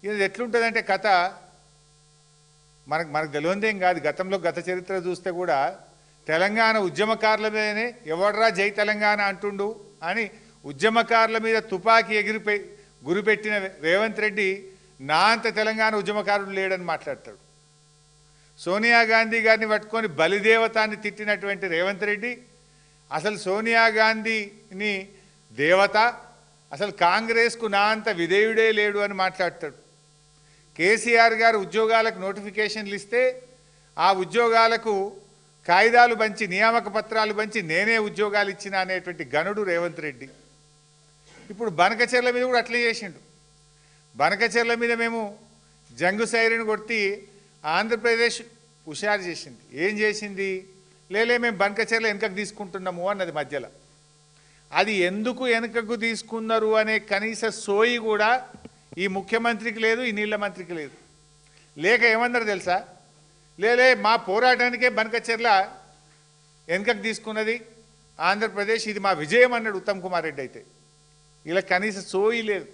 ఇది ఎట్లుంటుందంటే కథ మనకు తెలియదేం కాదు. గతంలో గత చరిత్ర చూస్తే కూడా తెలంగాణ ఉద్యమకారుల మీదనే ఎవడ్రా జై తెలంగాణ అంటుండు అని ఉద్యమకారుల మీద తుపాకీ గురిపెట్టిన రేవంత్ రెడ్డి నా అంత తెలంగాణ ఉద్యమకారుడు లేడని మాట్లాడతాడు. సోనియా గాంధీ గారిని పట్టుకొని బలిదేవతాన్ని తిట్టినటువంటి రేవంత్ రెడ్డి అసలు సోనియా గాంధీని దేవత, అసలు కాంగ్రెస్కు నా అంత విధేయుడే లేడు అని మాట్లాడతాడు. కేసీఆర్ గారు ఉద్యోగాలకు నోటిఫికేషన్లు ఇస్తే ఆ ఉద్యోగాలకు కాయిదాలు పంచి నియామక పత్రాలు పంచి నేనే ఉద్యోగాలు ఇచ్చిన అనేటువంటి గనుడు రేవంత్ రెడ్డి. ఇప్పుడు బనకచెర్ల మీద కూడా అట్లే చేసిండు. బనకచెర్ల మీద మేము జంగు సైరన్ కొట్టి ఆంధ్రప్రదేశ్ హుషారు చేసింది. ఏం చేసింది? లేలే మేము బనకచెర్ల వెనుకకు తీసుకుంటున్నాము అన్నది మధ్యలో. అది ఎందుకు వెనుకకు తీసుకున్నారు అనే కనీస సోయి కూడా ఈ ముఖ్యమంత్రికి లేదు, ఈ నీళ్ల మంత్రికి లేదు. లేక ఏమన్నారు తెలుసా? లేలే మా పోరాటానికే బనకచెర్ల వెనుకకు తీసుకున్నది ఆంధ్రప్రదేశ్, ఇది మా విజయం అన్నాడు ఉత్తమ్ కుమార్ రెడ్డి. అయితే ఇలా కనీస సోయి లేదు.